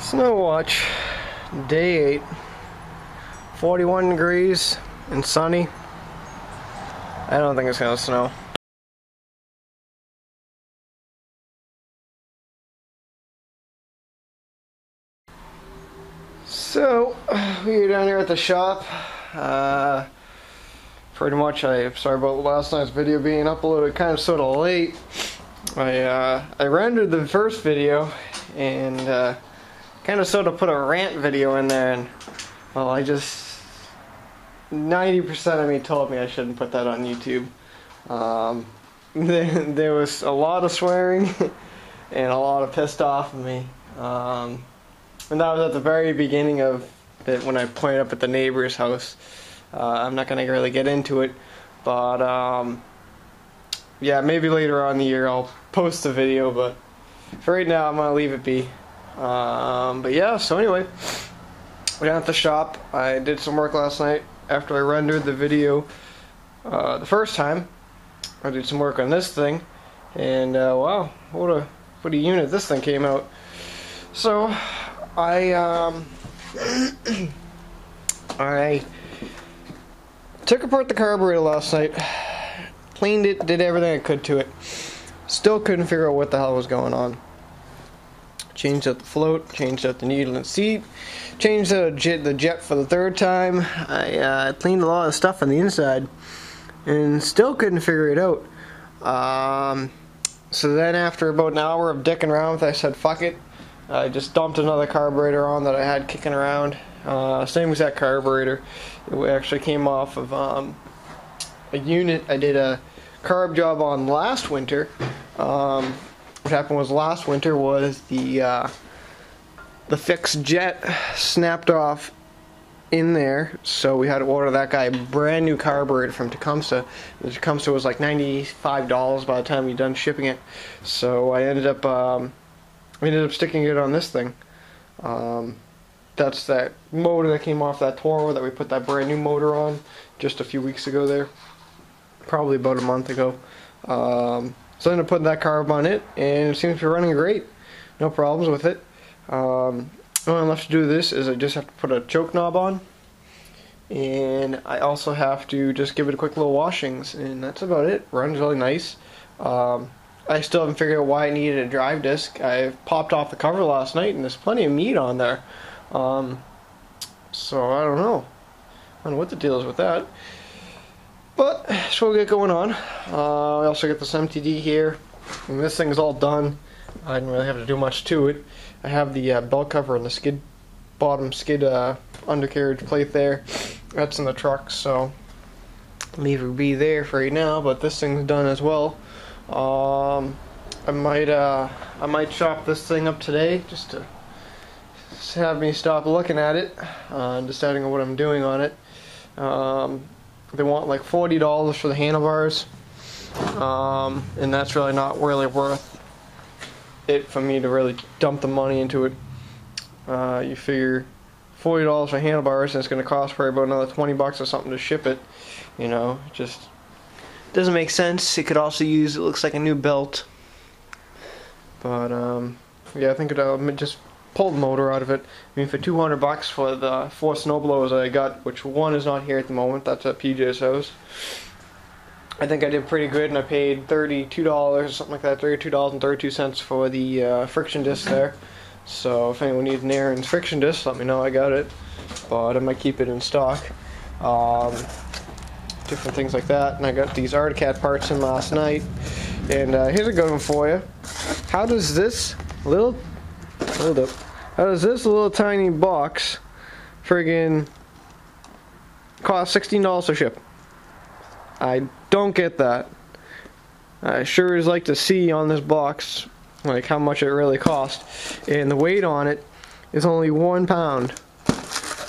Snow watch, day 8, 41 degrees and sunny. I don't think it's gonna snow. So, we're down here at the shop. Pretty much, I'm sorry about last night's video being uploaded kind of sort of late. I rendered the first video and kind of sort of put a rant video in there, and well, 90% of me told me I shouldn't put that on YouTube. There was a lot of swearing and a lot of pissed off of me. And that was at the very beginning of it when I pointed up at the neighbor's house. I'm not going to really get into it, but yeah, maybe later on in the year I'll post the video, but for right now I'm going to leave it be. But yeah, so anyway, we're down at the shop. I did some work last night after I rendered the video the first time. I did some work on this thing, and wow, what a unit this thing came out. So I I took apart the carburetor last night, cleaned it, did everything I could to it. Still couldn't figure out what the hell was going on. Changed out the float, changed out the needle and seat, changed out the jet for the third time. I cleaned a lot of stuff on the inside and still couldn't figure it out. So then after about an hour of dicking around with it, I said fuck it. I just dumped another carburetor on that I had kicking around. Same exact carburetor. It actually came off of a unit I did a carb job on last winter. What happened was last winter was the fixed jet snapped off in there, so we had to order that guy a brand new carburetor from Tecumseh. The Tecumseh was like $95 by the time we done shipping it. So I ended up sticking it on this thing. That's that motor that came off that Toro that we put that brand new motor on just a few weeks ago there. Probably about a month ago. So I ended up putting that carb on it, and it seems to be running great. No problems with it. All I'm left to do this is I just have to put a choke knob on, and I also have to just give it a quick little washings, and that's about it. Runs really nice. I still haven't figured out why I needed a drive disc. I popped off the cover last night, and there's plenty of meat on there. So I don't know. I don't know what the deal is with that. But that's what we get going on. I also get this MTD here, and this thing is all done. I didn't really have to do much to it. I have the belt cover and the bottom skid undercarriage plate there. That's in the truck, so leave it be there for right now. But this thing's done as well. I might chop this thing up today just to have me stop looking at it and deciding on what I'm doing on it. They want like $40 for the handlebars, and that's really not really worth it for me to really dump the money into it. You figure $40 for handlebars, and it's going to cost probably about another 20 bucks or something to ship it. You know, it just doesn't make sense. It could also use, it looks like a new belt. But yeah, I think I'll just pull the motor out of it. I mean, for 200 bucks for the 4 snowblowers I got, which one is not here at the moment, that's at PJ's house. I think I did pretty good, and I paid $32 or something like that, $32.32 for the friction disc there. So if anyone needs an Aaron's friction disc, let me know, I got it. But I might keep it in stock. Different things like that. And I got these Articat parts in last night. And here's a good one for you. How does this little tiny box friggin' cost $16 to ship? I don't get that. I sure is like to see on this box like how much it really cost, and the weight on it is only 1 pound.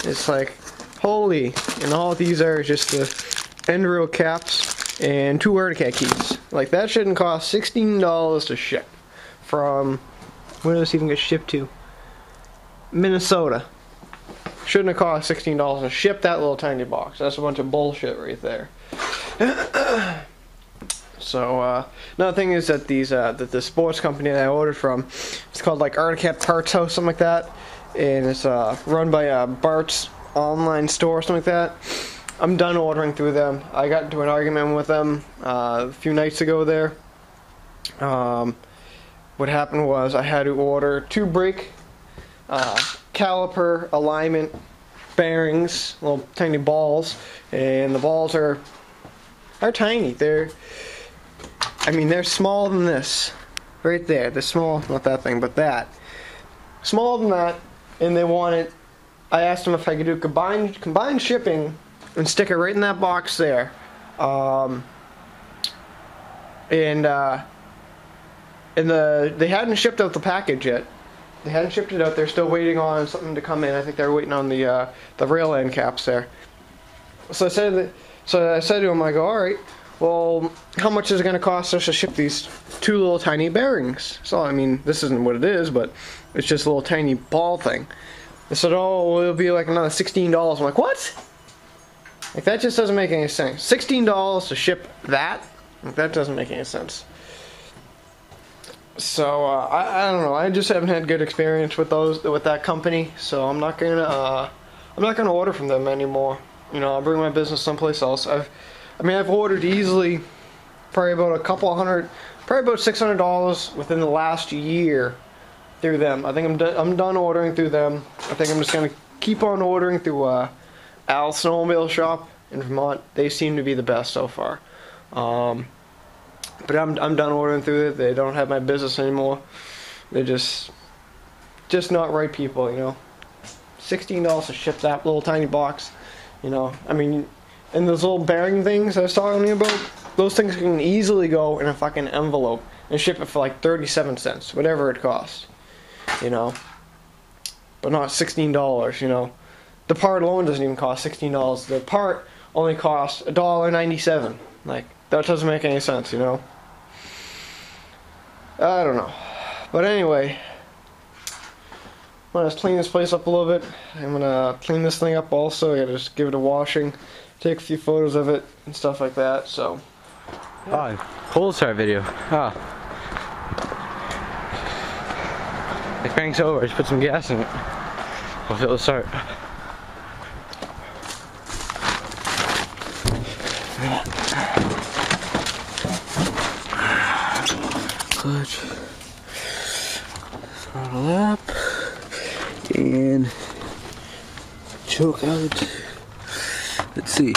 It's like, holy, and all these are just the end rail caps and 2 Articat keys. Like, that shouldn't cost $16 to ship from, where does this even get shipped to? Minnesota. Shouldn't have cost $16 to ship that little tiny box. That's a bunch of bullshit right there. So another thing is that these that the sports company that I ordered from, it's called like Articat Parts House, something like that, and it's run by Bart's online store or something like that. I'm done ordering through them. I got into an argument with them a few nights ago there. What happened was I had to order 2 brake caliper alignment bearings, little tiny balls, and the balls are tiny. They're smaller than this right there. They're small, not that thing, but that smaller than that. And they wanted, I asked them if I could do combined shipping and stick it right in that box there. They hadn't shipped out the package yet. They hadn't shipped it out. They're still waiting on something to come in. I think they're waiting on the rail end caps there. So I said to him, I go, all right, well, how much is it going to cost us to ship these 2 little tiny bearings? So I mean, this isn't what it is, but it's just a little tiny ball thing. They said, oh, well, it'll be like another $16. I'm like, what? Like, that just doesn't make any sense. $16 to ship that? Like, that doesn't make any sense. So I don't know. I just haven't had good experience with that company. So I'm not gonna order from them anymore. You know, I'll bring my business someplace else. I've ordered easily probably about probably about $600 within the last year through them. I think I'm done ordering through them. I think I'm just gonna keep on ordering through Al's Snowmobile Shop in Vermont. They seem to be the best so far. But I'm done ordering through it. They don't have my business anymore. They're just not right people, you know. $16 to ship that little tiny box, you know. I mean, and those little bearing things I was talking to you about, those things can easily go in a fucking envelope and ship it for like 37 cents, whatever it costs, you know. But not $16, you know. The part alone doesn't even cost $16. The part only costs $1.97. Like, that doesn't make any sense, you know. I don't know. But anyway, I'm going to clean this place up a little bit. I'm going to clean this thing up also. I got to just give it a washing, take a few photos of it and stuff like that. So, yeah. Oh, cold start video. Oh. The crank's over. Just put some gas in it. We'll feel the start. Clutch, throttle up, and choke out. Let's see.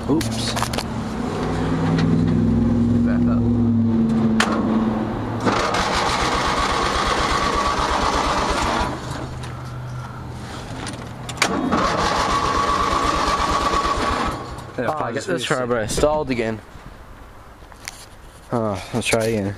Oops. Back up. I got this carburetor stalled again. Let's try again.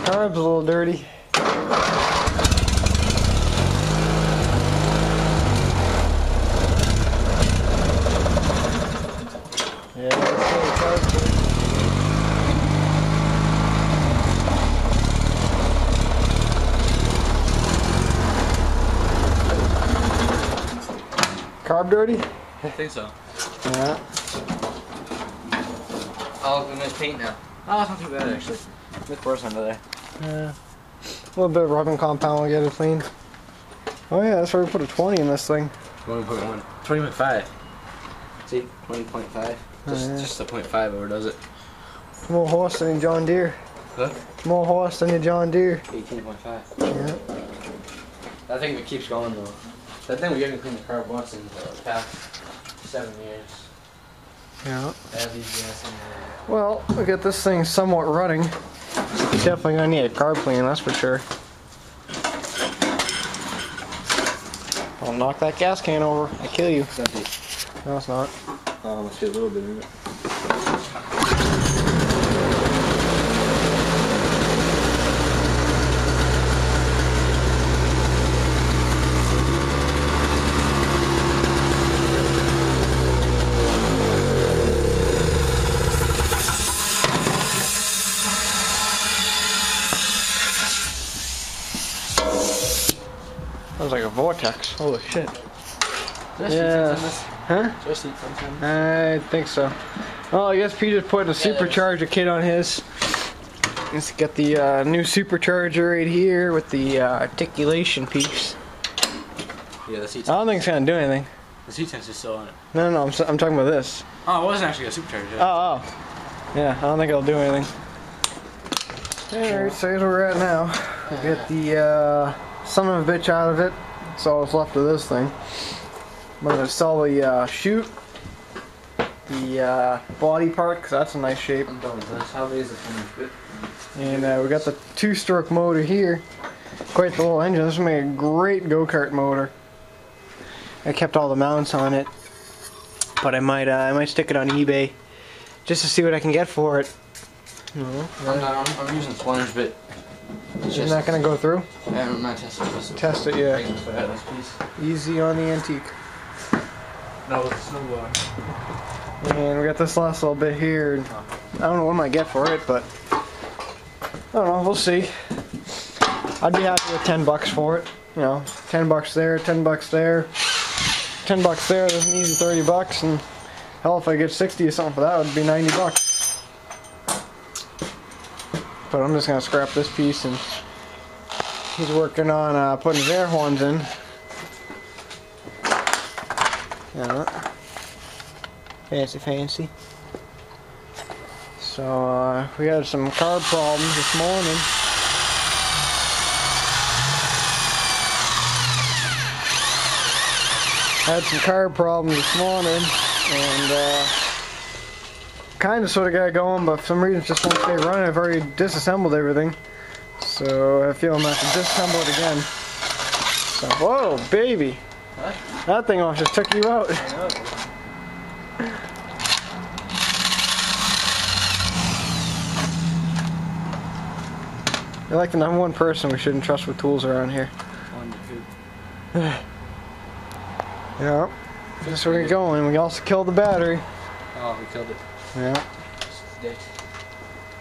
Carb's a little dirty. Yeah, that's the carb's dirty. Carb dirty? I think so. Yeah. Oh, look at this paint now. Oh, it's not too bad actually. Look worse under there. Yeah. A little bit of rubbing compound will get it clean. Oh yeah, that's where we put a 20 in this thing. 20.1. 20.5. See? 20.5. Just the 0.5 overdoes it. More horse than your John Deere. Huh? More horse than your John Deere. 18.5. Yeah. That thing that keeps going though. That thing we haven't cleaned the carb once in the past 7 years. Yeah. Add these gas in there. Well, we got this thing somewhat running. Definitely gonna need a carb clean, that's for sure. I'll knock that gas can over. I kill you. It's empty. No, it's not. Must be a little bit in it. vortex. Holy shit. Yeah. Huh? I think so. Well, I guess Peter's putting a supercharger kit on his. Let's get the new supercharger right here with the articulation piece. Yeah, the seat. I don't think it's gonna do anything. The seat tense is still on it. No, I'm talking about this. Oh, it wasn't actually a supercharger. Oh. Yeah, I don't think it'll do anything. Alright, so here's where we're at now. We get the son of a bitch out of it. That's all that's left of this thing. I'm gonna sell the chute, the body part, because that's a nice shape. I'm done with this. How big is this one? And we got the 2-stroke motor here. Quite the little engine. This will make a great go-kart motor. I kept all the mounts on it, but I might stick it on eBay just to see what I can get for it. I'm using splinters, but it's not gonna go through. I'm not testing this. Test it, yeah. Easy on the antique. No, it's a snowblower. And we got this last little bit here. I don't know what I might get for it, but I don't know. We'll see. I'd be happy with $10 for it. You know, $10 there, $10 there, $10 there. There's an easy $30, and hell, if I get 60 or something for that, it would be $90. But I'm just gonna scrap this piece, and he's working on putting his air horns in. Yeah. Fancy. So we had some carb problems this morning. Had some carb problems this morning, and kind of sort of got going, but for some reason it just won't stay running. I've already disassembled everything, so I feel I'm gonna have to disassemble it again. So, whoa, baby! What? That thing almost just took you out. I know. You're like the #1 person we shouldn't trust with tools around here. Yeah. Just where we're going. We also killed the battery. Oh, we killed it. Yeah. Dead.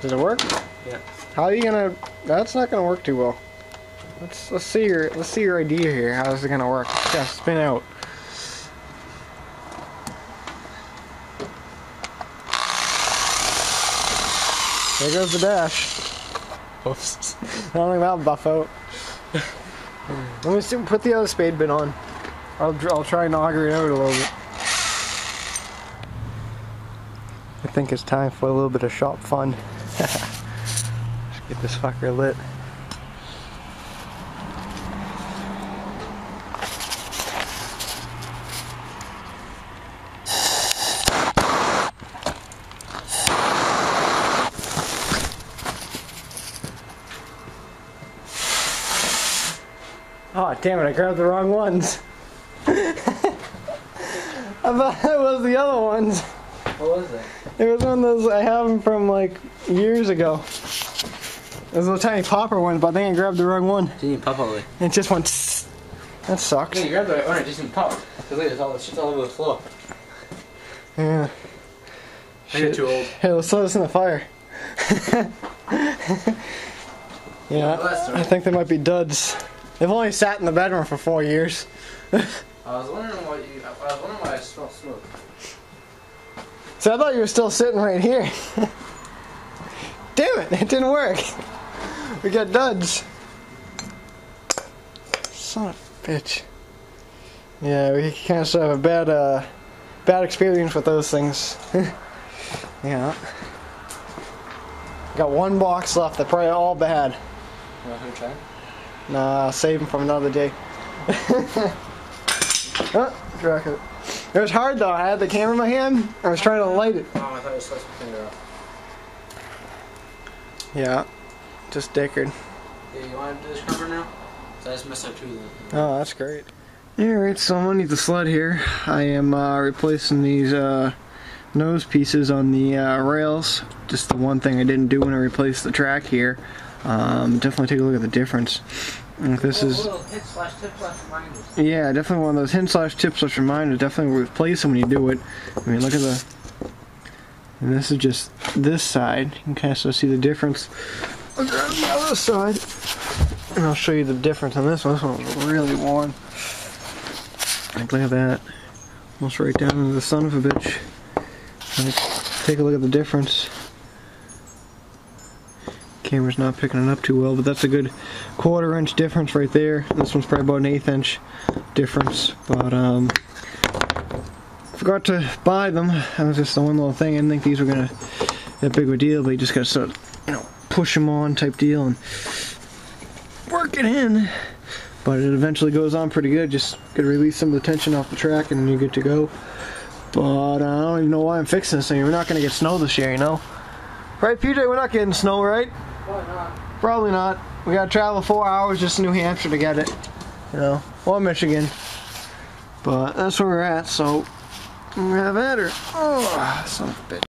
Does it work? Yeah. How are you gonna? That's not gonna work too well. Let's see your idea here. How is it gonna work? It's gotta spin out. There goes the dash. Oops. I don't think that'll buff out. Let me see. Put the other spade bit on. I'll try and auger it out a little bit. I think it's time for a little bit of shop fun. Let's get this fucker lit. Oh damn it, I grabbed the wrong ones. I thought it was the other ones. What was it? It was one of those, I have them from like years ago. Those little tiny popper ones, but I think I grabbed the wrong one. Didn't even pop all the way. It just went tss. That sucks. Yeah, you grabbed the right one, it just didn't pop. Because look, it's shit's all over the floor. Yeah. You're too old. Hey, let's throw this in the fire. Yeah, I think they might be duds. They've only sat in the bedroom for 4 years. I was wondering why I smelled smoke. So I thought you were still sitting right here. Damn it, it didn't work. We got duds. Son of a bitch. Yeah, we kind of have a bad experience with those things. Yeah. Got one box left, they're probably all bad. You want to try? Nah, I'll save them for another day. Oh, drag it. It was hard though. I had the camera in my hand. I was trying to light it. Oh, I thought you were supposed to finger up. Yeah, just dickered. Yeah, you want to do this cover now? So I just messed up two of them. Oh, that's great. Alright, so I'm underneath the sled here. I am replacing these nose pieces on the rails. Just the one thing I didn't do when I replaced the track here. Definitely take a look at the difference. This is Hint/tip/reminders. Yeah, definitely one of those hint/tip/reminders. Definitely replace them when you do it. I mean, look at the. And this is just this side. You can kind of see the difference. Look on the other side. And I'll show you the difference on this one. This one was really worn. Like, look at that. Almost right down into the son of a bitch. Take a look at the difference. Camera's not picking it up too well, but that's a good 1/4 inch difference right there. This one's probably about an 1/8 inch difference, but forgot to buy them. That was just the one little thing. I didn't think these were gonna that big of a deal, but you just gotta sort of, you know, push them on type deal and work it in. But it eventually goes on pretty good. Just gotta release some of the tension off the track and then you're good to go. But I don't even know why I'm fixing this thing. We're not gonna get snow this year, you know? Right, PJ? We're not getting snow, right? Probably not. Probably not. We gotta travel 4 hours just to New Hampshire to get it. You know, or Michigan. But that's where we're at, so we're gonna have at her. Oh, son of a bitch.